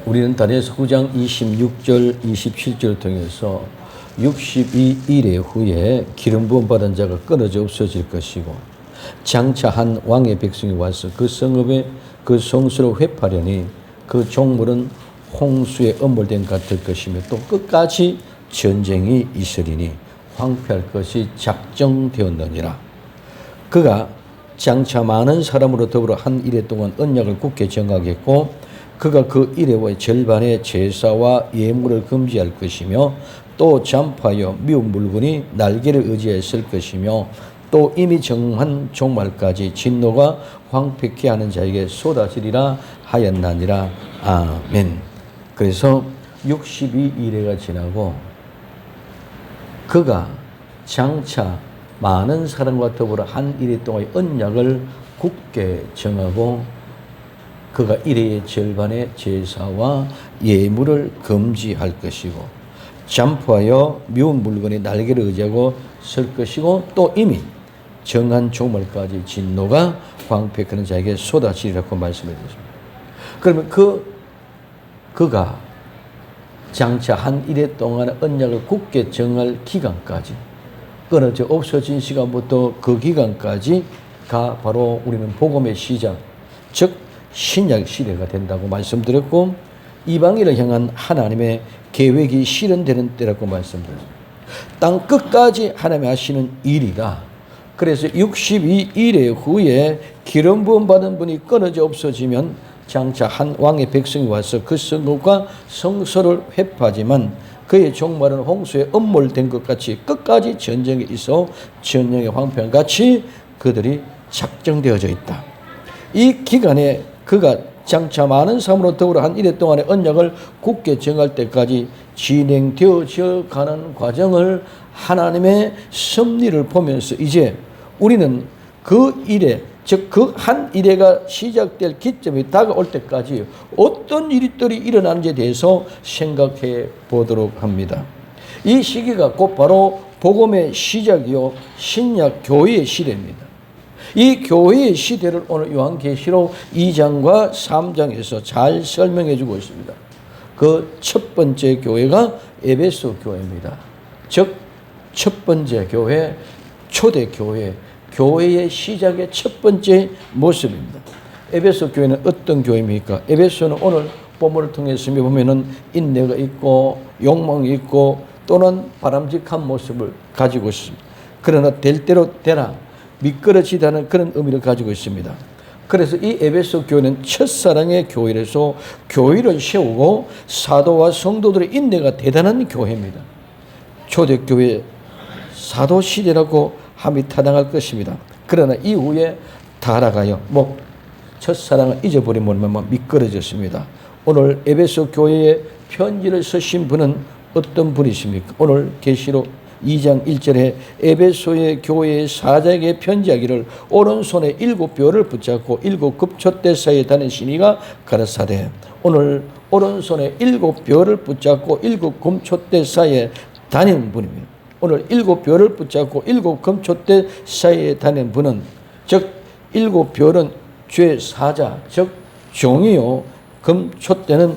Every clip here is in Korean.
우리는 다니엘서 9장 26절, 27절을 통해서 62일의 후에 기름 부음 받은 자가 끊어져 없어질 것이고 장차 한 왕의 백성이 와서 그 성읍의 그 성수를 회파하려니 그 종물은 홍수에 엄몰된 것 같을 것이며 또 끝까지 전쟁이 있으리니 황폐할 것이 작정되었느니라. 그가 장차 많은 사람으로 더불어 한 일해 동안 언약을 굳게 정하겠고 그가 그 일해의 절반의 제사와 예물을 금지할 것이며 또 잠파하여 미운 물건이 날개를 의지하여 쓸 것이며 또 이미 정한 종말까지 진노가 황폐케 하는 자에게 쏟아지리라 하였나니라. 아멘. 그래서 62일회가 지나고 그가 장차 많은 사람과 더불어 한 일해 동안의 언약을 굳게 정하고 그가 일해의 절반의 제사와 예물을 금지할 것이고 잠포하여 미운 물건의 날개를 의지하고 쓸 것이고 또 이미 정한 종말까지 진노가 황폐하는 자에게 쏟아지리라고 말씀해 주셨습니다. 그러면 그가 장차 한 일해 동안 언약을 굳게 정할 기간까지 끊어져 없어진 시간부터 그 기간까지가 바로 우리는 복음의 시작, 즉 신약 시대가 된다고 말씀드렸고 이방인을 향한 하나님의 계획이 실현되는 때라고 말씀드렸습니다. 땅 끝까지 하나님이 하시는 일이라. 그래서 62일의 후에 기름 부음 받은 분이 끊어져 없어지면 장차 한 왕의 백성이 와서 그 성읍과 성소를 회파하지만 그의 종말은 홍수에 엄몰된 것 같이 끝까지 전쟁에 있어 전쟁의 황폐한 같이 그들이 작정되어져 있다. 이 기간에 그가 장차 많은 사람으로 더불어 한 일해 동안의 언약을 굳게 정할 때까지 진행되어져 가는 과정을 하나님의 섭리를 보면서 이제 우리는 그 일에 즉 그 한 일회가 시작될 기점이 다가올 때까지 어떤 일들이 일어나는지에 대해서 생각해 보도록 합니다. 이 시기가 곧바로 복음의 시작이요 신약 교회의 시대입니다. 이 교회의 시대를 오늘 요한계시록 2장과 3장에서 잘 설명해 주고 있습니다. 그 첫 번째 교회가 에베소 교회입니다. 즉 첫 번째 교회, 초대 교회, 교회의 시작의 첫 번째 모습입니다. 에베소 교회는 어떤 교회입니까? 에베소는 오늘 본문을 통해서 보면은 인내가 있고 욕망이 있고 또는 바람직한 모습을 가지고 있습니다. 그러나 될 대로 되라 미끄러지다는 그런 의미를 가지고 있습니다. 그래서 이 에베소 교회는 첫사랑의 교회라서 교회를 세우고 사도와 성도들의 인내가 대단한 교회입니다. 초대교회 사도시대라고 함이 타당할 것입니다. 그러나 이후에 타락하여 첫사랑을 잊어버리면 미끄러졌습니다. 오늘 에베소 교회에 편지를 쓰신 분은 어떤 분이십니까? 오늘 계시록 2장 1절에 에베소의 교회의 사자에게 편지하기를 오른손에 7뼈를 붙잡고 7급촛대 사이에 다니시니가 가라사대. 오늘 오른손에 7뼈를 붙잡고 7금촛대 사이에 다닌 분입니다. 오늘 7뼈를 붙잡고 7금촛대 사이에 다닌 분은 즉 7뼈는 죄 사자 즉 종이요 금촛대는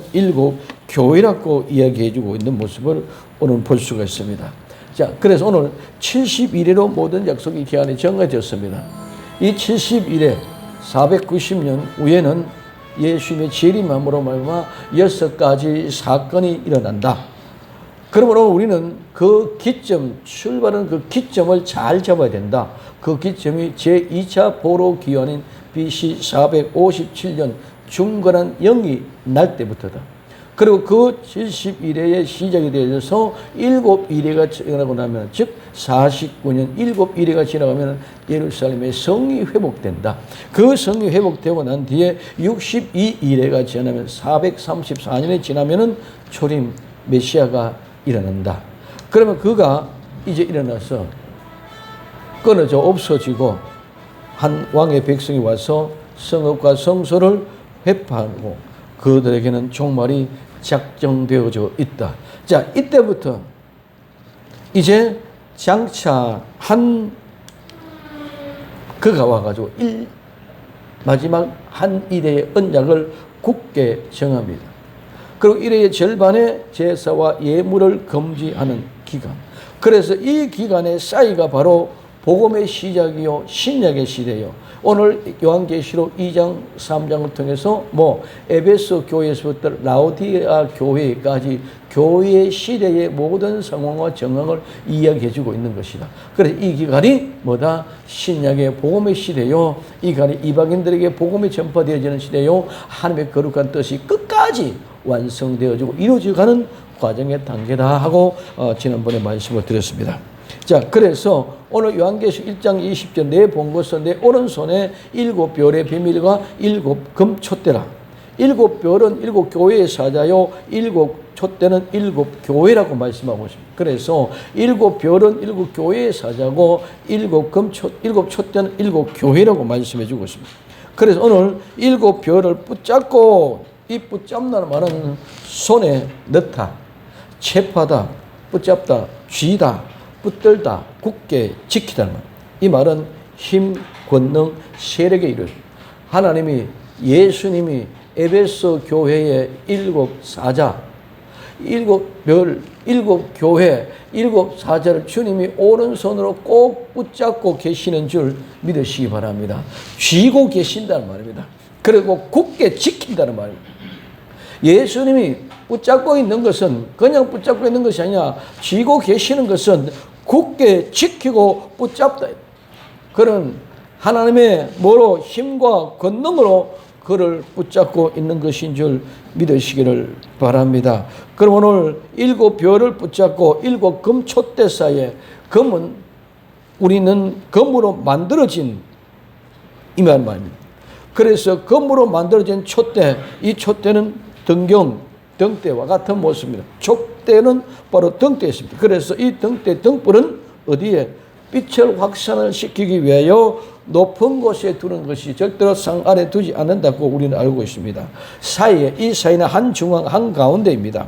7교회라고 이야기해주고 있는 모습을 오늘 볼 수가 있습니다. 자, 그래서 오늘 70일에로 모든 약속의 기한이 정해졌습니다. 이 70일에 490년 후에는 예수님의 재림함으로 말미암아 6가지 사건이 일어난다. 그러므로 우리는 그 기점, 출발하는 그 기점을 잘 잡아야 된다. 그 기점이 제2차 보로 기원인 BC 457년 중건한 영이 날 때부터다. 그리고 그 70일의 시작이 되어서 7일회가 지나고 나면 즉 49년 7일회가 지나가면 예루살렘의 성이 회복된다. 그 성이 회복되고 난 뒤에 62일회가 지나면 434년이 지나면은 초림 메시아가 일어난다. 그러면 그가 이제 일어나서 끊어져 없어지고 한 왕의 백성이 와서 성읍과 성소를 회파하고 그들에게는 종말이 작정되어져 있다. 자, 이때부터 이제 장차 그가 와가지고 마지막 한 일의 언약을 굳게 정합니다. 그리고 1회의 절반의 제사와 예물을 금지하는 기간. 그래서 이 기간의 싸이가 바로 복음의 시작이요 신약의 시대요. 오늘 요한계시록 2장 3장을 통해서 에베소 교회에서부터 라오디게아 교회까지 교회의 시대의 모든 상황과 정황을 이야기해 주고 있는 것이다. 그래서 이 기간이 뭐다? 신약의 복음의 시대요. 이 기간이 이방인들에게 복음이 전파되어지는 시대요. 하나님의 거룩한 뜻이 끝까지 완성되어지고 이루어져가는 과정의 단계다 하고 지난번에 말씀을 드렸습니다. 자, 그래서 오늘 요한계시록 1장 20절 내 본 것은 내 오른손에 7별의 비밀과 7금촛대라. 7별은 7교회의 사자요, 7촛대는 7교회라고 말씀하고 있습니다. 그래서 7별은 7교회의 사자고 7촛대는 7교회라고 말씀해 주고 있습니다. 그래서 오늘 7별을 붙잡고, 이 붙잡는 말은 손에 넣다, 채파다, 붙잡다, 쥐다, 붙들다, 굳게 지키다는 말. 이 말은 힘, 권능, 세력에 이르다. 하나님이, 예수님이 에베소 교회의 7사자, 7별, 7교회, 7사자를 주님이 오른손으로 꼭 붙잡고 계시는 줄 믿으시기 바랍니다. 쥐고 계신다는 말입니다. 그리고 굳게 지킨다는 말입니다. 예수님이 붙잡고 있는 것은 그냥 붙잡고 있는 것이 아니라 쥐고 계시는 것은 굳게 지키고 붙잡다. 그런 하나님의 힘과 권능으로 그를 붙잡고 있는 것인 줄 믿으시기를 바랍니다. 그럼 오늘 7별을 붙잡고 7금촛대 사이에, 금은 우리는 금으로 만들어진 이 말입니다. 그래서 금으로 만들어진 촛대, 이 촛대는 등대와 같은 모습입니다. 촛대는 바로 등대에 있습니다. 그래서 이 등불은 어디에? 빛을 확산을 시키기 위하여 높은 곳에 두는 것이 절대로 상 아래 두지 않는다고 우리는 알고 있습니다. 이 사이는 한 중앙 한가운데입니다.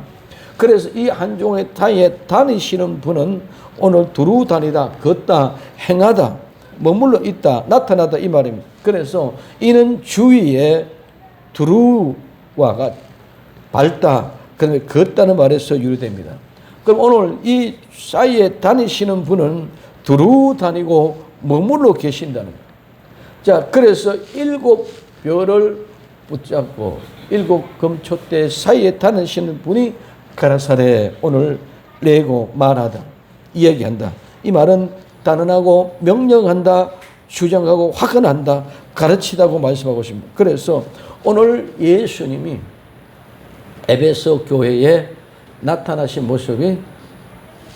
그래서 이 한 중앙의 사이에 다니시는 분은 오늘 두루 다니다, 걷다, 행하다, 머물러 있다, 나타나다 이 말입니다. 그래서 이는 주위에 두루와 밟다, 그다음에 걷다는 말에서 유래됩니다. 그럼 오늘 이 사이에 다니시는 분은 두루 다니고 머물러 계신다는 거예요. 자, 그래서 7별을 붙잡고 7금촛대 사이에 다니시는 분이 가라사대 오늘 레고 말하다, 이야기한다. 이 말은 단언하고 명령한다, 주장하고 확언한다, 가르치다고 말씀하고 있습니다. 그래서 오늘 예수님이 에베소 교회에 나타나신 모습이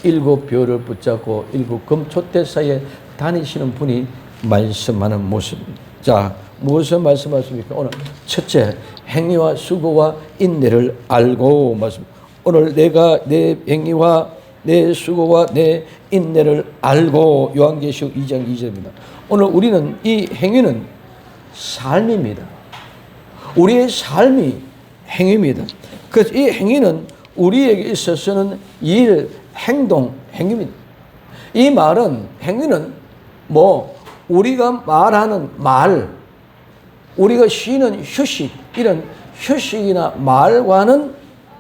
7별을 붙잡고 7금촛대 사이에 다니시는 분이 말씀하는 모습입니다. 자, 무엇을 말씀하십니까? 오늘 첫째, 행위와 수고와 인내를 알고 말씀. 오늘 내가 내 행위와 내 수고와 내 인내를 알고, 요한계시록 2장 2절입니다. 오늘 우리는 이 행위는 삶입니다. 우리의 삶이 행위입니다. 그래서 이 행위는 우리에게 있어서는 일, 행동, 행위입니다. 이 말은, 행위는 우리가 말하는 말, 우리가 쉬는 휴식, 이런 휴식이나 말과는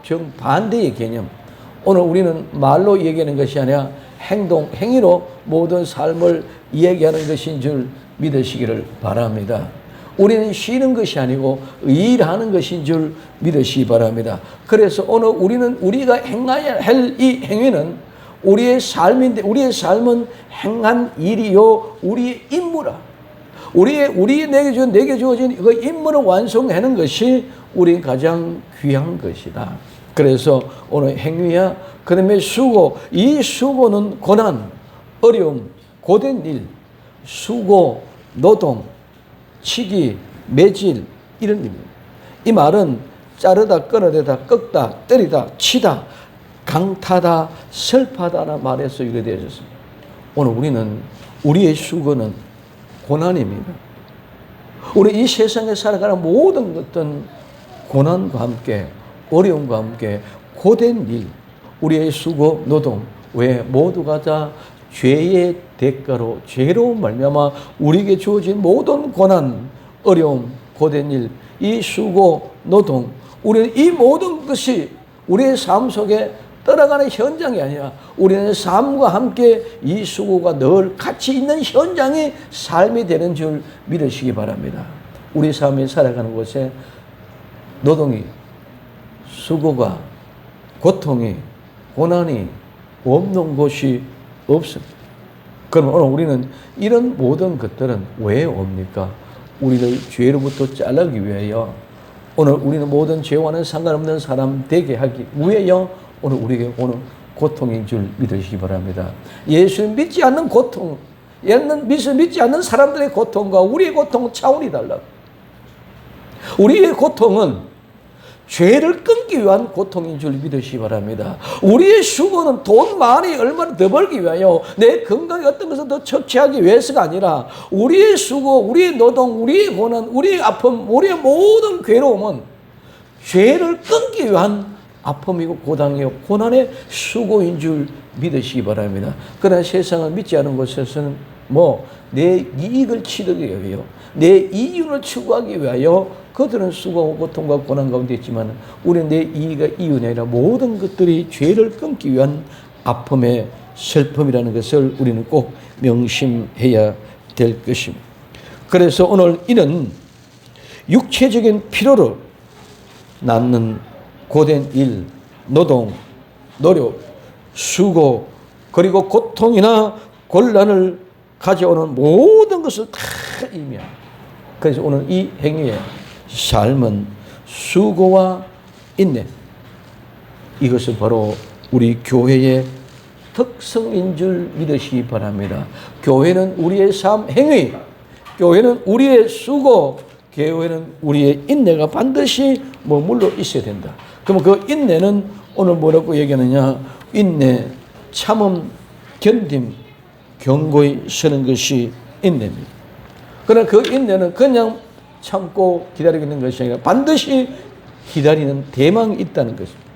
정반대의 개념. 오늘 우리는 말로 얘기하는 것이 아니라 행동, 행위로 모든 삶을 이야기하는 것인 줄 믿으시기를 바랍니다. 우리는 쉬는 것이 아니고 일하는 것인 줄 믿으시기 바랍니다. 그래서 오늘 우리가 행해야 할 이 행위는 우리의 삶인데, 우리의 삶은 행한 일이요, 우리의 임무라. 내게 주어진 그 임무를 완성하는 것이 우리 가장 귀한 것이다. 그래서 오늘 행위야, 그 다음에 수고, 이 수고는 고난, 어려움, 고된 일, 수고, 노동, 치기, 매질, 이런 일입니다. 이 말은 자르다, 끊어대다, 꺾다, 때리다, 치다, 강타다, 슬퍼하다는 말에서 유래되어졌습니다. 오늘 우리의 수고는 고난입니다. 우리 이 세상에 살아가는 모든 것은 고난과 함께, 어려움과 함께, 고된 일, 우리의 수고, 노동, 왜 모두가 다 죄의 대가로, 죄로 말미암아 우리에게 주어진 모든 고난, 어려움, 고된 일, 이 수고, 노동, 우리는 이 모든 것이 우리의 삶 속에 떠나가는 현장이 아니라 우리는 삶과 함께 이 수고가 늘 같이 있는 현장이 삶이 되는 줄 믿으시기 바랍니다. 우리 삶에 살아가는 곳에 노동이, 수고가, 고통이, 고난이 없는 곳이 없습니다. 그럼 오늘 우리는 이런 모든 것들은 왜 옵니까? 우리를 죄로부터 잘라기 위하여, 오늘 우리는 모든 죄와는 상관없는 사람 되게 하기 위하여 오늘 우리에게 오는 고통인 줄 믿으시기 바랍니다. 예수를 믿지 않는 고통, 믿지 않는 사람들의 고통과 우리의 고통은 차원이 달라. 우리의 고통은 죄를 끊기 위한 고통인 줄 믿으시기 바랍니다. 우리의 수고는 돈 많이 얼마나 더 벌기 위하여, 내 건강에 어떤 것을 더 척취하기 위해서가 아니라 우리의 수고, 우리의 노동, 우리의 고난, 우리의 아픔, 우리의 모든 괴로움은 죄를 끊기 위한 아픔이고 고단이요 고난의 수고인 줄 믿으시기 바랍니다. 그러나 세상을 믿지 않은 곳에서는 내 이익을 치르기 위하여, 내 이윤을 추구하기 위하여 그들은 수고하고 고통과 고난 가운데 있지만 우리는 내 이윤이 아니라 모든 것들이 죄를 끊기 위한 아픔의 슬픔이라는 것을 우리는 꼭 명심해야 될 것입니다. 그래서 오늘 이는 육체적인 필요로 낳는 고된 일, 노동, 노력, 수고, 그리고 고통이나 곤란을 가져오는 모든 것을 다 의미합니다. 그래서 오늘 이 행위의 삶은 수고와 인내, 이것은 바로 우리 교회의 특성인 줄 믿으시기 바랍니다. 교회는 우리의 삶 행위, 교회는 우리의 수고, 교회는 우리의 인내가 반드시 머물러 있어야 된다. 그러면 그 인내는 오늘 뭐라고 얘기하느냐? 인내, 참음, 견딤, 견고히 서는 것이 인내입니다. 그러나 그 인내는 그냥 참고 기다리고 있는 것이 아니라 반드시 기다리는 대망이 있다는 것입니다.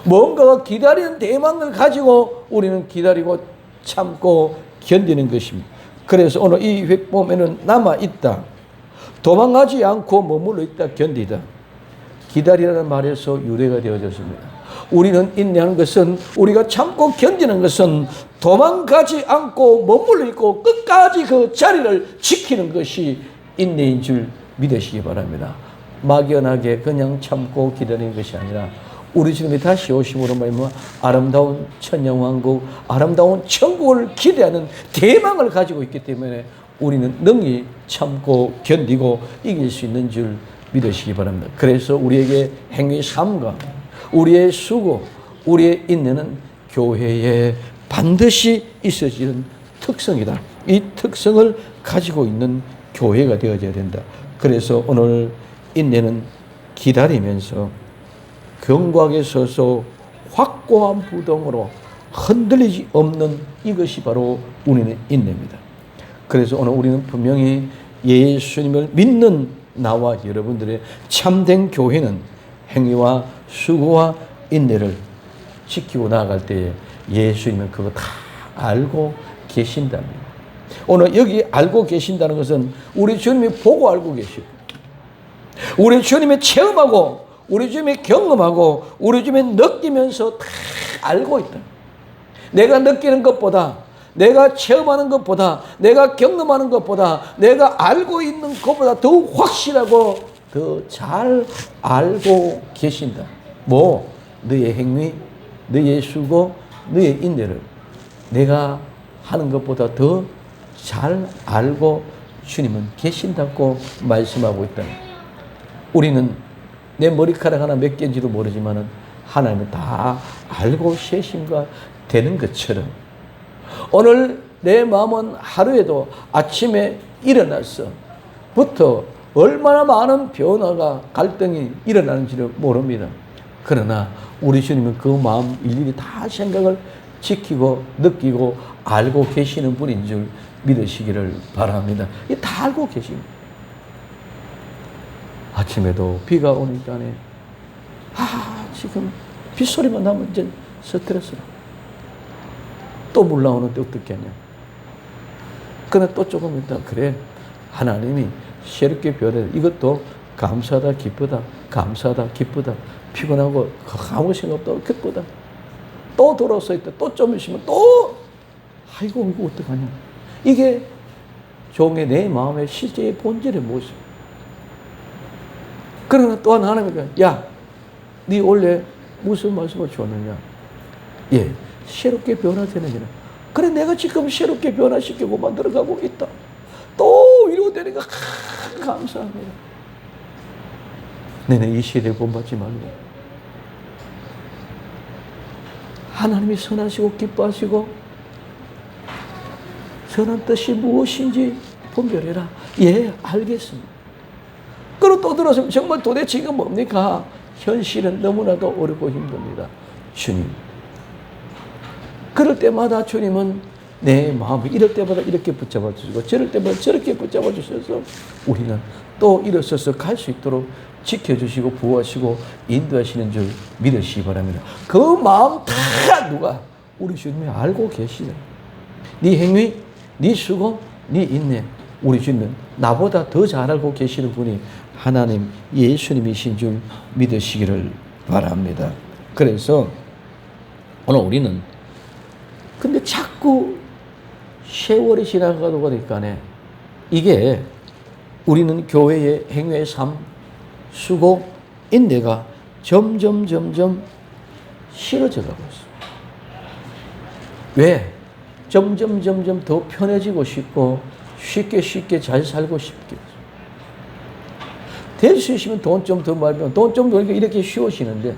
뭔가가 기다리는 대망을 가지고 우리는 기다리고 참고 견디는 것입니다. 그래서 오늘 이 획범에는 남아있다, 도망가지 않고 머물러 있다, 견디다, 기다리라는 말에서 유래가 되어졌습니다. 우리는 인내하는 것은, 우리가 참고 견디는 것은 도망가지 않고 머물러 있고 끝까지 그 자리를 지키는 것이 인내인 줄 믿으시기 바랍니다. 막연하게 그냥 참고 기다리는 것이 아니라 우리 주님이 다시 오심으로 말미암아 아름다운 천년왕국, 아름다운 천국을 기대하는 대망을 가지고 있기 때문에 우리는 능히 참고 견디고 이길 수 있는 줄 믿으시기 바랍니다. 그래서 우리에게 행위 삶과 우리의 수고, 우리의 인내는 교회에 반드시 있어지는 특성이다. 이 특성을 가지고 있는 교회가 되어져야 된다. 그래서 오늘 인내는 기다리면서 견고하게 서서 확고한 부동으로 흔들리지 없는 이것이 바로 우리는 인내입니다. 그래서 오늘 우리는 분명히 예수님을 믿는 나와 여러분들의 참된 교회는 행위와 수고와 인내를 지키고 나아갈 때에 예수님은 그거 다 알고 계신답니다. 오늘 여기 알고 계신다는 것은 우리 주님이 보고 알고 계시고, 우리 주님이 체험하고, 우리 주님이 경험하고, 우리 주님이 느끼면서 다 알고 있다. 내가 느끼는 것보다, 내가 체험하는 것보다, 내가 경험하는 것보다, 내가 알고 있는 것보다 더 확실하고 더 잘 알고 계신다. 너의 행위, 너의 수고, 너의 인내를 내가 하는 것보다 더 잘 알고 주님은 계신다고 말씀하고 있다. 우리는 내 머리카락 하나 몇 개인지도 모르지만 하나님은 다 알고 계심과 되는 것처럼 오늘 내 마음은 하루에도 아침에 일어나서부터 얼마나 많은 변화가 갈등이 일어나는지를 모릅니다. 그러나 우리 주님은 그 마음 일일이 다 생각을 지키고 느끼고 알고 계시는 분인 줄 믿으시기를 바랍니다. 이 다 알고 계십니다. 아침에도 비가 오니까네, 지금 빗소리만 나면 이제 스트레스라. 또 물 나오는데 어떻게 하냐. 그러나 또 조금 있다. 그래, 하나님이 새롭게 변해. 이것도 감사하다, 기쁘다. 감사하다, 기쁘다, 피곤하고 아무 생각 없다, 기쁘다. 또 돌아서 있다, 또 좀 있으면 또 아이고 이거 어떡하냐. 이게 종의 내 마음의 실제의 본질의 모습. 그러나 또한 하나님이 야, 네 원래 무슨 말씀을 줬느냐. 예, 새롭게 변화되는 일. 그래 내가 지금 새롭게 변화시키고 만들어가고 있다. 또 위로되니까 감사합니다. 너네 이 시대에 본받지 말고 하나님이 선하시고 기뻐하시고 선한 뜻이 무엇인지 분별해라. 예, 알겠습니다. 그리고 또 들어서 정말 도대체 이거 뭡니까? 현실은 너무나도 어렵고 힘듭니다. 주님. 그럴 때마다 주님은 내 마음을 이럴 때마다 이렇게 붙잡아 주시고 저럴 때마다 저렇게 붙잡아 주셔서 우리는 또 일어서서 갈 수 있도록 지켜주시고 부어하시고 인도하시는 줄 믿으시기 바랍니다. 그 마음 다 누가? 우리 주님이 알고 계시네. 네 행위, 네 수고, 네 인내. 우리 주님은 나보다 더 잘 알고 계시는 분이 하나님 예수님이신 줄 믿으시기를 바랍니다. 그래서 오늘 우리는 근데 자꾸 세월이 지나가다 보니까 이게 우리는 교회의 행위의 삶, 수고, 인내가 점점 싫어져 가고 있어요. 왜? 점점 더 편해지고 싶고 쉽게 잘 살고 싶게. 될 수 있으면 돈 좀 더 벌면 돈 좀 벌니까 이렇게 쉬워지는데.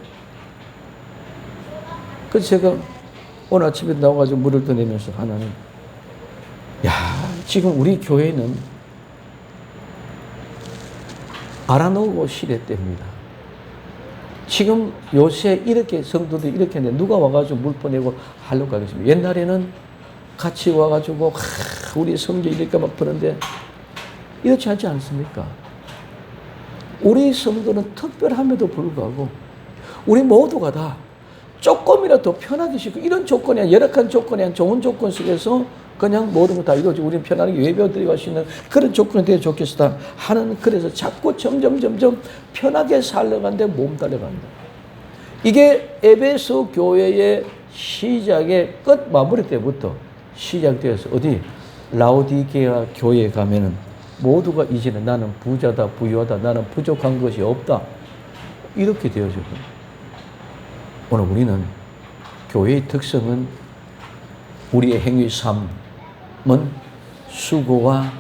그래서 제가 오늘 아침에 나와가지고 물을 떠내면서 하나님, 야, 지금 우리 교회는 알아놓고 시대 때입니다. 지금 요새 이렇게 성도들이 이렇게 했는데 누가 와가지고 물 퍼내고 하려고 하겠습니까? 옛날에는 같이 와가지고 우리 성경 이렇게 막 푸는데 이렇지 않지 않습니까? 우리 성도는 특별함에도 불구하고 우리 모두가 다 조금이라도 편하게 쉬고 이런 조건이 열악한 조건이 아닌 좋은 조건 속에서 그냥 모든 거 다 이루어지고 우리는 편안하게 예배드리고 할 수 있는 그런 조건이 되어 좋겠다 하는. 그래서 자꾸 점점 편하게 살려가는데 몸달려간다. 이게 에베소 교회의 시작의 끝 마무리 때부터 시작되어서 어디 라오디게아 교회에 가면은 모두가 이제는 나는 부자다, 부유하다, 나는 부족한 것이 없다 이렇게 되어졌거든요. 오늘 우리는 교회의 특성은 우리의 행위 삶은 수고와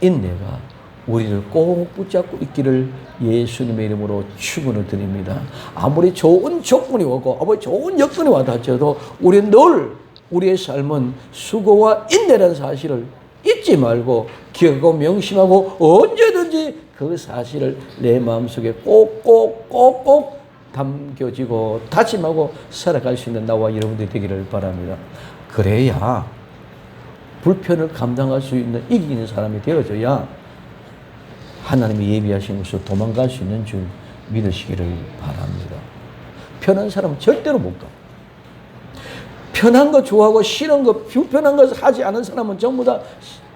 인내가 우리를 꼭 붙잡고 있기를 예수님의 이름으로 축원을 드립니다. 아무리 좋은 조건이 오고 아무리 좋은 여건이 와도 할지라도 우리는 늘 우리의 삶은 수고와 인내라는 사실을 잊지 말고 기억하고 명심하고 언제든지 그 사실을 내 마음속에 꼭꼭 담겨지고 다짐하고 살아갈 수 있는 나와 여러분들이 되기를 바랍니다. 그래야 불편을 감당할 수 있는 이기는 사람이 되어져야 하나님이 예비하신 것으로 도망갈 수 있는 줄 믿으시기를 바랍니다. 편한 사람은 절대로 못 가. 편한 거 좋아하고 싫은 거, 불편한 것을 하지 않은 사람은 전부 다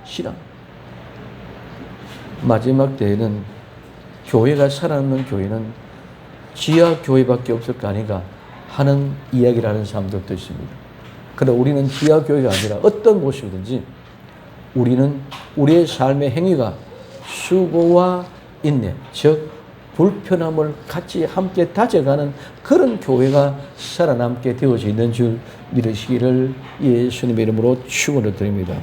싫어. 마지막 때에는 교회가 살아남는 교회는 지하 교회밖에 없을 거 아닌가 하는 이야기를 하는 사람들도 있습니다. 그러나 우리는 지하 교회가 아니라 어떤 곳이든지 우리는 우리의 삶의 행위가 수고와 인내, 즉 불편함을 같이 함께 다져가는 그런 교회가 살아남게 되어져 있는 줄 믿으시기를 예수님의 이름으로 축원을 드립니다.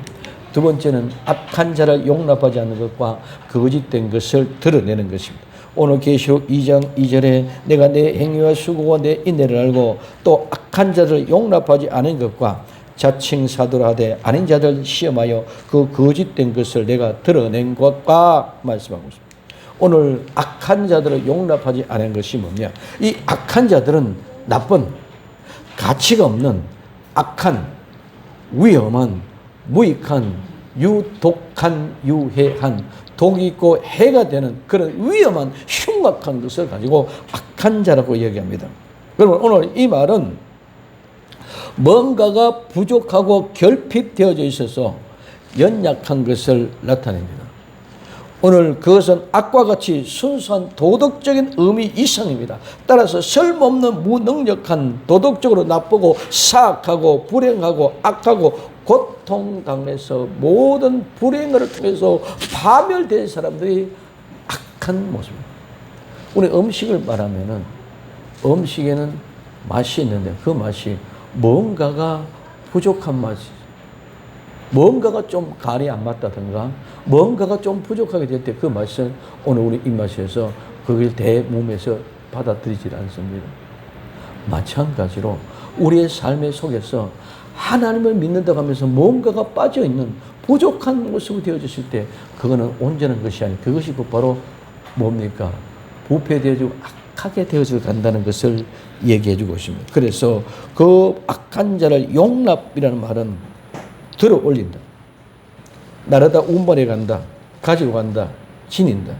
두 번째는 악한 자를 용납하지 않는 것과 거짓된 것을 드러내는 것입니다. 오늘 계시록 2장 2절에 내가 내 행위와 수고와 내 인내를 알고 또 악한 자를 용납하지 않은 것과 자칭 사도라 하되 아닌 자들 시험하여 그 거짓된 것을 내가 드러낸 것과 말씀하고 있습니다. 오늘 악한 자들을 용납하지 않은 것이 뭐냐? 이 악한 자들은 나쁜, 가치가 없는 악한, 위험한, 무익한, 유독한, 유해한, 독이 있고 해가 되는 그런 위험한 흉악한 것을 가지고 악한 자라고 얘기합니다. 그러면 오늘 이 말은 뭔가가 부족하고 결핍되어져 있어서 연약한 것을 나타냅니다. 오늘 그것은 악과 같이 순수한 도덕적인 의미 이상입니다. 따라서 쓸모없는 무능력한 도덕적으로 나쁘고 사악하고 불행하고 악하고 고통당해서 모든 불행을 통해서 파멸된 사람들이 악한 모습입니다. 우리 음식을 말하면은 음식에는 맛이 있는데 그 맛이 뭔가가 부족한 맛이, 뭔가가 좀 간이 안 맞다든가 뭔가가 좀 부족하게 될 때 그 맛은 오늘 우리 입맛에서 그걸 내 몸에서 받아들이질 않습니다. 마찬가지로 우리의 삶의 속에서 하나님을 믿는다고 하면서 뭔가가 빠져있는 부족한 모습이 되어졌을 때 그거는 온전한 것이 아니고 그것이 곧바로 뭡니까? 부패되어지고 악하게 되어져 간다는 것을 얘기해 주고 있습니다. 그래서 그 악한 자를 용납이라는 말은 들어 올린다. 나르다 운반해 간다. 가지고 간다. 지닌다.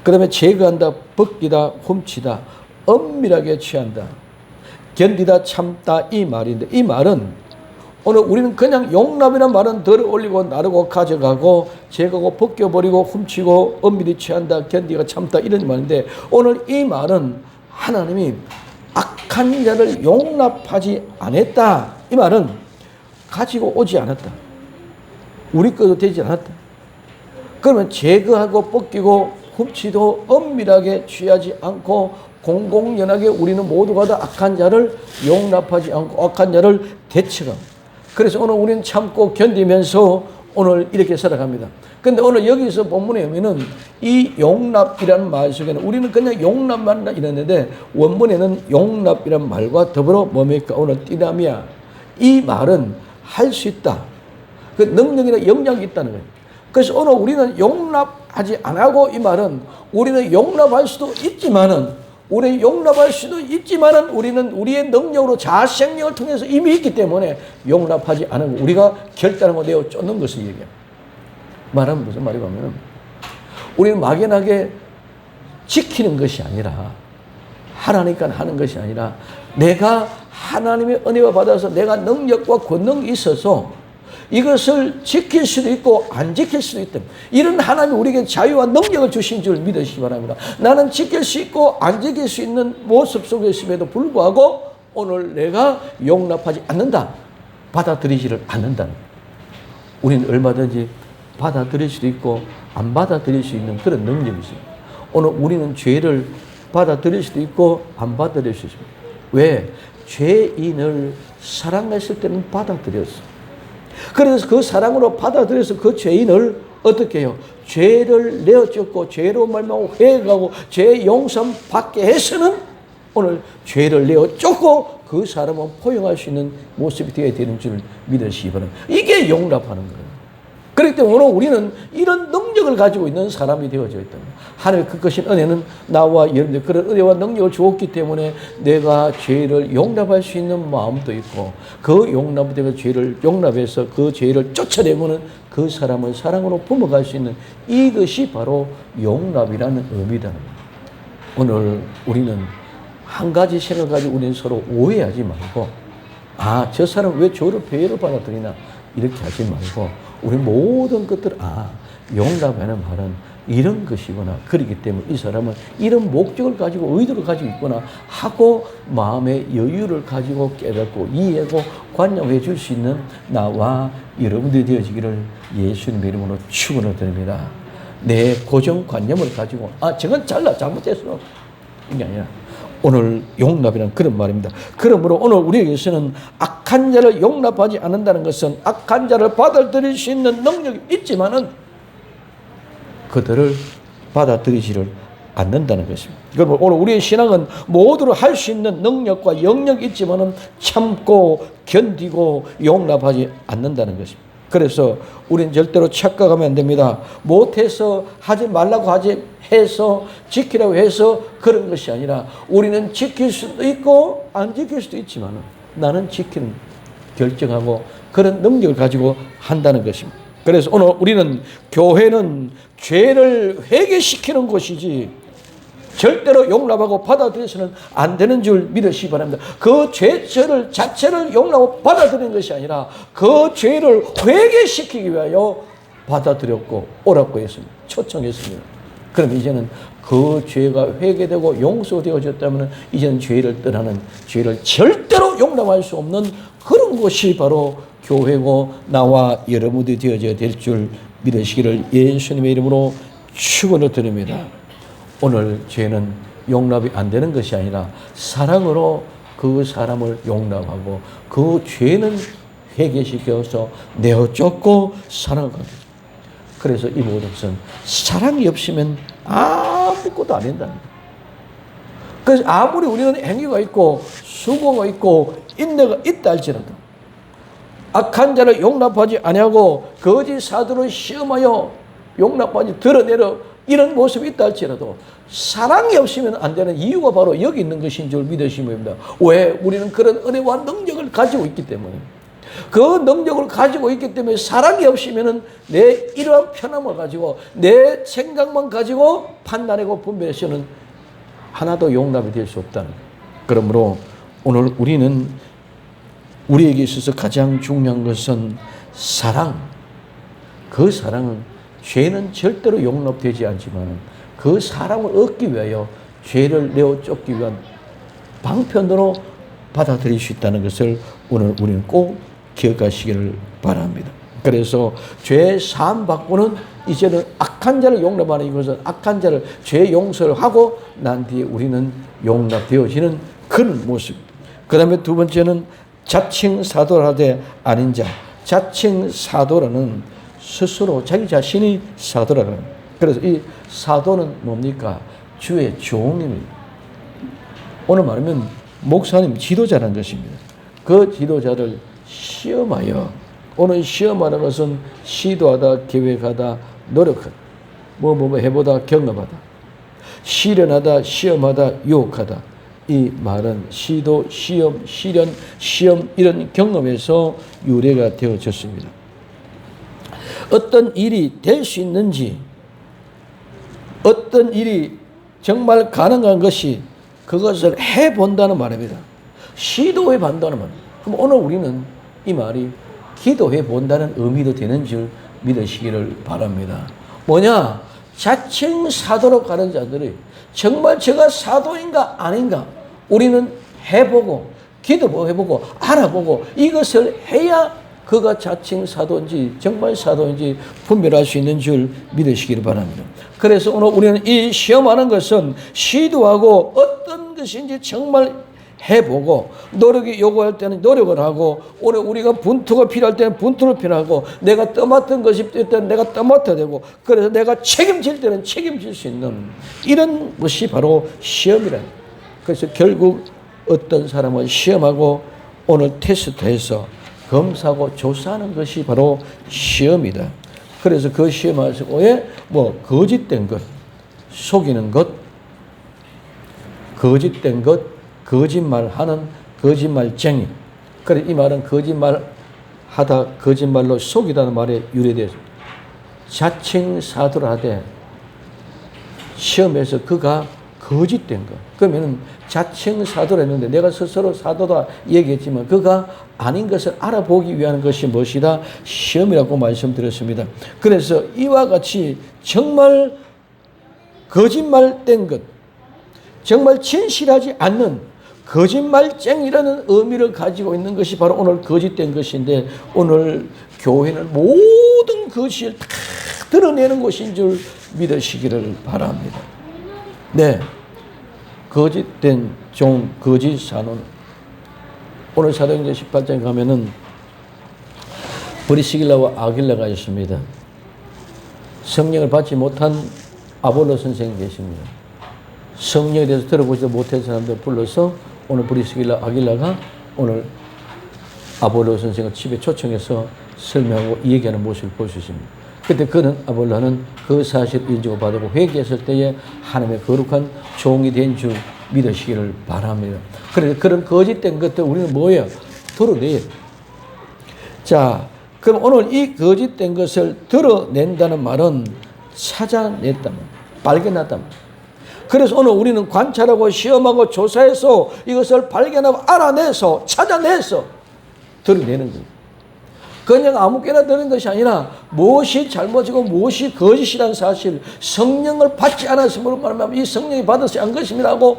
그 다음에 제거한다. 벗기다. 훔치다. 엄밀하게 취한다. 견디다. 참다. 이 말인데 이 말은 오늘 우리는 그냥 용납이라는 말은 들어 올리고 나르고 가져가고 제거하고 벗겨버리고 훔치고 엄밀히 취한다. 견디가 참다. 이런 말인데 오늘 이 말은 하나님이 악한 자를 용납하지 않았다. 이 말은 가지고 오지 않았다. 우리 것도 되지 않았다. 그러면 제거하고 벗기고 훔치도 엄밀하게 취하지 않고 공공연하게 우리는 모두가 다 악한 자를 용납하지 않고 악한 자를 대처하고 그래서 오늘 우리는 참고 견디면서 오늘 이렇게 살아갑니다. 근데 오늘 여기서 본문에 보면은 이 용납이라는 말 속에는 우리는 그냥 용납만 이랬는데 원문에는 용납이라는 말과 더불어 뭡니까? 오늘 디나미아. 이 말은 할 수 있다. 그 능력이나 영향이 있다는 거예요. 그래서 오늘 우리는 용납하지 않고 이 말은 우리는 용납할 수도 있지만은 우리는 용납할 수도 있지만은 우리는 우리의 능력으로 자생력을 통해서 이미 있기 때문에 용납하지 않은 우리가 결단하고 내어 쫓는 것을 얘기해요. 말하면 무슨 말이냐면 우리는 막연하게 지키는 것이 아니라 하나니까 하는 것이 아니라 내가 하나님의 은혜와 받아서 내가 능력과 권능이 있어서 이것을 지킬 수도 있고 안 지킬 수도 있다. 이런 하나님이 우리에게 자유와 능력을 주신 줄 믿으시기 바랍니다. 나는 지킬 수 있고 안 지킬 수 있는 모습 속에 있음에도 불구하고 오늘 내가 용납하지 않는다. 받아들이지를 않는다. 우리는 얼마든지 받아들일 수도 있고 안 받아들일 수 있는 그런 능력이 있습니다. 오늘 우리는 죄를 받아들일 수도 있고 안 받아들일 수 있습니다. 왜? 죄인을 사랑했을 때는 받아들였어. 그래서 그 사랑으로 받아들여서 그 죄인을 어떻게 해요? 죄를 내어쫓고 죄로 말미암아 회개하고 죄 용서 받게 해서는 오늘 죄를 내어쫓고 그 사람은 포용할 수 있는 모습이 되어야 되는 줄 믿으시기 바랍니다. 이게 용납하는 거예요. 그렇기 때문에 오늘 우리는 이런 능력을 가지고 있는 사람이 되어져 있다. 하나님의 그 크신 은혜는 나와 여러분들 그런 은혜와 능력을 주었기 때문에 내가 죄를 용납할 수 있는 마음도 있고 그 용납되고 죄를 용납해서 그 죄를 쫓아내고는 그 사람을 사랑으로 품어갈 수 있는 이것이 바로 용납이라는 의미다. 오늘 우리는 한 가지 생각 가지고 우리는 서로 오해하지 말고 저 사람 왜 저를 배려를 받아들이나 이렇게 하지 말고 우리 모든 것들 용납하는 말은 이런 것이구나. 그렇기 때문에 이 사람은 이런 목적을 가지고 의도를 가지고 있구나 하고 마음의 여유를 가지고 깨닫고 이해하고 관용해 줄 수 있는 나와 여러분들이 되어지기를 예수님의 이름으로 축원을 드립니다. 내 고정관념을 가지고 저건 잘못했어 이게 아니라 오늘 용납이라는 그런 말입니다. 그러므로 오늘 우리에게서는 악한 자를 용납하지 않는다는 것은 악한 자를 받아들일 수 있는 능력이 있지만은 그들을 받아들이지를 않는다는 것입니다. 그러므로 오늘 우리의 신앙은 모두를 할 수 있는 능력과 영역이 있지만은 참고 견디고 용납하지 않는다는 것입니다. 그래서 우리는 절대로 착각하면 안 됩니다. 못해서 하지 말라고 하지 해서 지키라고 해서 그런 것이 아니라 우리는 지킬 수도 있고 안 지킬 수도 있지만 나는 지키는 결정하고 그런 능력을 가지고 한다는 것입니다. 그래서 오늘 우리는 교회는 죄를 회개시키는 곳이지 절대로 용납하고 받아들여서는 안 되는 줄 믿으시기 바랍니다. 그 죄를 자체를 용납하고 받아들이는 것이 아니라 그 죄를 회개시키기 위하여 받아들였고 오라고 했습니다. 초청했습니다. 그럼 이제는 그 죄가 회개되고 용서되어졌다면 이제는 죄를 떠나는, 죄를 절대로 용납할 수 없는 그런 곳이 바로 교회고 나와 여러분들이 되어져야 될 줄 믿으시기를 예수님의 이름으로 축원을 드립니다. 오늘 죄는 용납이 안 되는 것이 아니라 사랑으로 그 사람을 용납하고 그 죄는 회개시켜서 내어쫓고 살아가는. 그래서 이 모든 것은 사랑이 없으면 아무것도 안 된다는 거예요. 그래서 아무리 우리는 행위가 있고 수고가 있고 인내가 있다 할지라도 악한 자를 용납하지 아니하고 거짓 사도를 시험하여 용납하지 드러내려 이런 모습이 있다 할지라도 사랑이 없으면 안 되는 이유가 바로 여기 있는 것인 줄 믿으시면 됩니다. 왜? 우리는 그런 은혜와 능력을 가지고 있기 때문에. 그 능력을 가지고 있기 때문에 사랑이 없으면 내 이러한 편함을 가지고 내 생각만 가지고 판단하고 분별해서는 하나도 용납이 될 수 없다는 거예요. 그러므로 오늘 우리는 우리에게 있어서 가장 중요한 것은 사랑. 그 사랑은 죄는 절대로 용납되지 않지만 그 사랑을 얻기 위하여 죄를 내어 쫓기 위한 방편으로 받아들일 수 있다는 것을 오늘 우리는 꼭 기억하시기를 바랍니다. 그래서 죄 사함 받고는 이제는 악한 자를 용납하는 이것은 악한 자를 죄 용서를 하고 난 뒤에 우리는 용납되어지는 그런 모습. 그 다음에 두 번째는 자칭 사도라되 아닌 자. 자칭 사도라는 스스로 자기 자신이 사도라는. 그래서 이 사도는 뭡니까? 주의 종입니다. 오늘 말하면 목사님 지도자라는 것입니다. 그 지도자를 시험하여, 오늘 시험하는 것은 시도하다, 계획하다, 노력하다, 뭐 해보다, 경험하다, 실현하다, 시험하다, 유혹하다. 이 말은 시도, 시험, 실현, 시험 이런 경험에서 유래가 되어졌습니다. 어떤 일이 될 수 있는지, 어떤 일이 정말 가능한 것이 그것을 해본다는 말입니다. 시도해 본다는 말. 그럼 오늘 우리는 이 말이 기도해 본다는 의미도 되는 줄 믿으시기를 바랍니다. 뭐냐? 자칭 사도로 가는 자들이 정말 제가 사도인가 아닌가 우리는 해보고 기도해보고 알아보고 이것을 해야 그가 자칭 사도인지 정말 사도인지 분별할 수 있는 줄 믿으시기를 바랍니다. 그래서 오늘 우리는 이 시험하는 것은 시도하고 어떤 것인지 정말 해보고 노력이 요구할 때는 노력을 하고 오늘 우리가 분투가 필요할 때는 분투를 필요하고 내가 떠맡은 것이 있을 때는 내가 떠맡아야 되고 그래서 내가 책임질 때는 책임질 수 있는 이런 것이 바로 시험이라. 그래서 결국 어떤 사람은 시험하고 오늘 테스트해서 검사하고 조사하는 것이 바로 시험이다. 그래서 그 시험에서 거짓된 것, 속이는 것, 거짓된 것, 거짓말하는 거짓말쟁이. 그래 이 말은 거짓말하다, 거짓말로 속이다는 말에 유래되었습니다. 자칭 사도라 하되 시험에서 그가 거짓된 것. 그러면은 자칭 사도라 했는데 내가 스스로 사도다 얘기했지만 그가 아닌 것을 알아보기 위한 것이 무엇이다? 시험이라고 말씀드렸습니다. 그래서 이와 같이 정말 거짓말된 것, 정말 진실하지 않는 거짓말쟁이라는 의미를 가지고 있는 것이 바로 오늘 거짓된 것인데 오늘 교회는 모든 거짓을 다 드러내는 곳인 줄 믿으시기를 바랍니다. 네, 거짓된 종, 거짓 산원. 오늘 사도행전 18장에 가면은 브리스길라와 아길라가 있습니다. 성령을 받지 못한 아볼로 선생이 계십니다. 성령에 대해서 들어보지도 못한 사람들 불러서 오늘 브리스길라 아길라가 오늘 아볼로 선생을 집에 초청해서 설명하고 얘기하는 모습을 볼 수 있습니다. 그때 그는 아볼로는 그 사실을 인정을 받고 회개했을 때에 하나님의 거룩한 종이 된 줄 믿으시기를 바랍니다. 그래서 그런 거짓된 것들 우리는 뭐예요? 드러내요. 자, 그럼 오늘 이 거짓된 것을 드러낸다는 말은 찾아냈다, 발견했다. 그래서 오늘 우리는 관찰하고 시험하고 조사해서 이것을 발견하고 알아내서 찾아내서 드러내는 거예요. 그냥 아무개나 드는 것이 아니라 무엇이 잘못이고 무엇이 거짓이라는 사실, 성령을 받지 않았으므로 말하면 이 성령이 받아서 한 것입니다고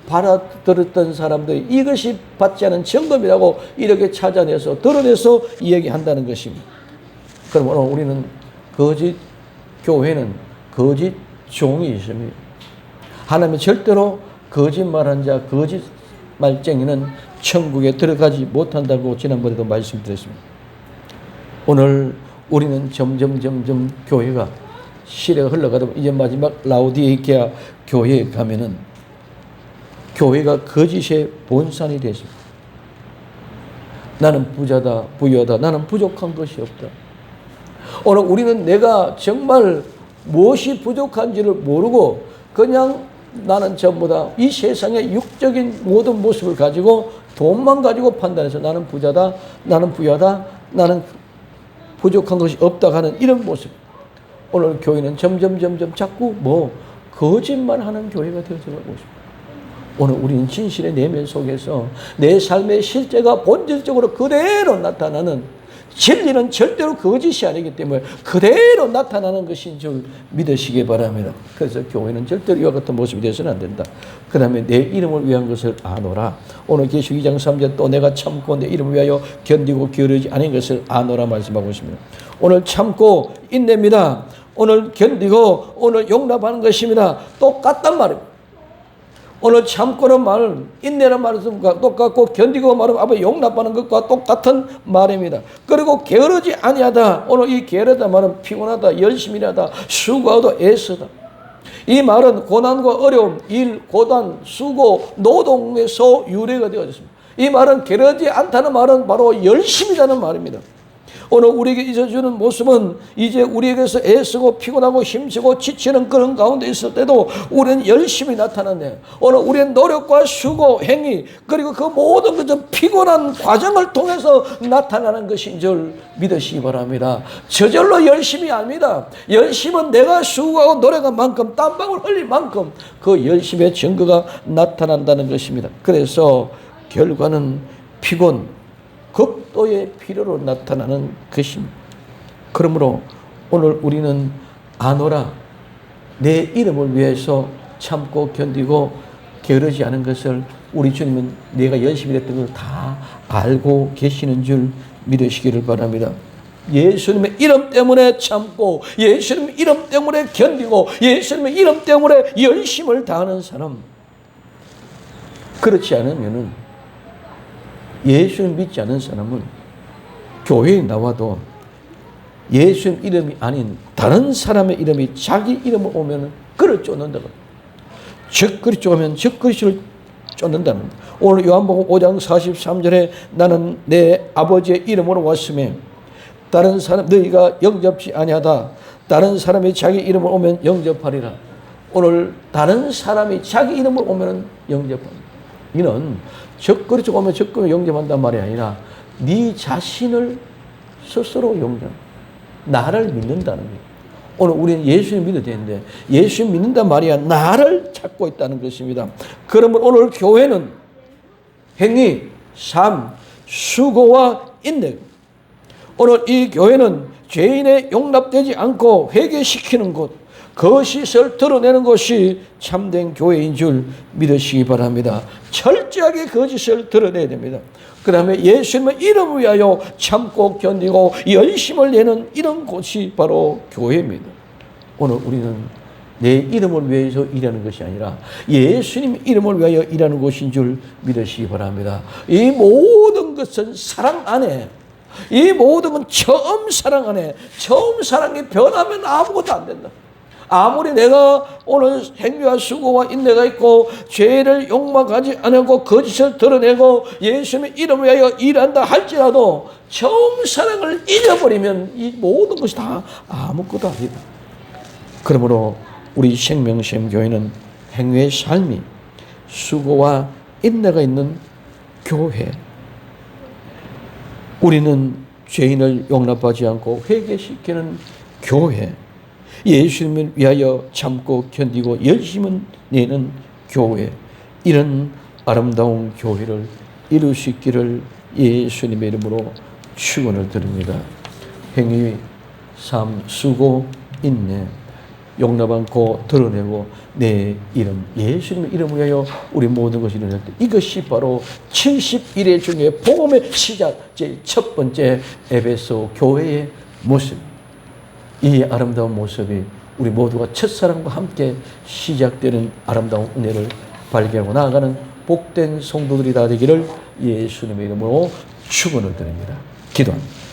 받아들였던 사람들이 이것이 받지 않은 증거이라고 이렇게 찾아내서 드러내서 이야기한다는 것입니다. 그럼 오늘 우리는 거짓 교회는 거짓 종이 있습니다. 하나님은 절대로 거짓말한 자, 거짓말쟁이는 천국에 들어가지 못한다고 지난번에도 말씀드렸습니다. 오늘 우리는 점점 교회가 시대가 흘러가다 보면 이제 마지막 라오디게아 교회에 가면은 교회가 거짓의 본산이 됐습니다. 나는 부자다, 부유하다, 나는 부족한 것이 없다. 오늘 우리는 내가 정말 무엇이 부족한지를 모르고 그냥 나는 전부 다 이 세상의 육적인 모든 모습을 가지고 돈만 가지고 판단해서 나는 부자다, 나는 부유하다, 나는 부족한 것이 없다 하는 이런 모습. 오늘 교회는 점점 자꾸 거짓말하는 교회가 되어서 가고 있습니다. 오늘 우리는 진실의 내면 속에서 내 삶의 실제가 본질적으로 그대로 나타나는, 진리는 절대로 거짓이 아니기 때문에 그대로 나타나는 것인 줄 믿으시기 바랍니다. 그래서 교회는 절대로 이와 같은 모습이 되어서는 안 된다. 그 다음에 내 이름을 위한 것을 아노라. 오늘 계시록 2장 3절 또 내가 참고 내 이름을 위하여 견디고 게으르지 않은 것을 아노라 말씀하고 있습니다. 오늘 참고 인내입니다. 오늘 견디고 오늘 용납하는 것입니다. 똑같단 말입니다. 오늘 참고는 말은 인내는 말은 똑같고 견디고 말은 앞에 용납하는 것과 똑같은 말입니다. 그리고 게으르지 아니하다. 오늘 이 게으르다 말은 피곤하다, 열심히 하다, 수고하다, 애쓰다. 이 말은 고난과 어려움, 일, 고단, 수고, 노동에서 유래가 되어졌습니다. 이 말은 게으르지 않다는 말은 바로 열심이라는 말입니다. 오늘 우리에게 잊어주는 모습은 이제 우리에게서 애쓰고 피곤하고 힘쓰고 지치는 그런 가운데 있을 때도 우리는 열심히 나타나네. 오늘 우리의 노력과 수고, 행위 그리고 그 모든 것은 피곤한 과정을 통해서 나타나는 것인 줄 믿으시기 바랍니다. 저절로 열심이 아닙니다. 열심은 내가 수고하고 노력한 만큼 땀방울 흘릴 만큼 그 열심의 증거가 나타난다는 것입니다. 그래서 결과는 피곤, 극도의 필요로 나타나는 것입니다. 그러므로 오늘 우리는 아노라, 내 이름을 위해서 참고 견디고 게으르지 않은 것을 우리 주님은 내가 열심히 했던 걸 다 알고 계시는 줄 믿으시기를 바랍니다. 예수님의 이름 때문에 참고 예수님의 이름 때문에 견디고 예수님의 이름 때문에 열심을 다하는 사람, 그렇지 않으면은 예수님 믿지 않은 사람은 교회에 나와도 예수님 이름이 아닌 다른 사람의 이름이 자기 이름을 오면 그를 쫓는다고. 적그리 쫓으면 적그리를 쫓는다는 거예요. 오늘 요한복음 5장 43절에 나는 내 아버지의 이름으로 왔으며 다른 사람 너희가 영접지 아니하다. 다른 사람이 자기 이름을 오면 영접하리라. 오늘 다른 사람이 자기 이름을 오면 영접합니다. 이는 적그리 오면 적그리 영접한단 말이 아니라 네 자신을 스스로 영접, 나를 믿는다는 거예요. 오늘 우리는 예수님 믿어야 되는데 예수님 믿는단 말이야 나를 찾고 있다는 것입니다. 그러면 오늘 교회는 행위, 삶, 수고와 인내. 오늘 이 교회는 죄인의 용납되지 않고 회개시키는 곳, 거짓을 드러내는 것이 참된 교회인 줄 믿으시기 바랍니다. 철저하게 거짓을 드러내야 됩니다. 그 다음에 예수님의 이름을 위하여 참고 견디고 열심을 내는 이런 곳이 바로 교회입니다. 오늘 우리는 내 이름을 위해서 일하는 것이 아니라 예수님 이름을 위하여 일하는 곳인 줄 믿으시기 바랍니다. 이 모든 것은 사랑 안에, 이 모든 건 처음 사랑 안에, 처음 사랑이 변하면 아무것도 안 된다. 아무리 내가 오늘 행위와 수고와 인내가 있고 죄를 욕망하지 않고 거짓을 드러내고 예수님의 이름을 위하여 일한다 할지라도 처음 사랑을 잊어버리면 이 모든 것이 다 아무것도 아니다. 그러므로 우리 생명샘 교회는 행위의 삶이 수고와 인내가 있는 교회. 우리는 죄인을 용납하지 않고 회개시키는 교회. 예수님을 위하여 참고 견디고 열심은 내는 교회. 이런 아름다운 교회를 이룰 수 있기를 예수님의 이름으로 축원을 드립니다. 행위, 삶, 수고, 인내, 용납 않고 드러내고 내 이름, 예수님의 이름을 위하여 우리 모든 것이 일어날 때 이것이 바로 70일의 중에 복음의 시작, 제 첫 번째 에베소 교회의 모습. 이 아름다운 모습이 우리 모두가 첫사랑과 함께 시작되는 아름다운 은혜를 발견하고 나아가는 복된 성도들이 다 되기를 예수님의 이름으로 축원을 드립니다. 기도합니다.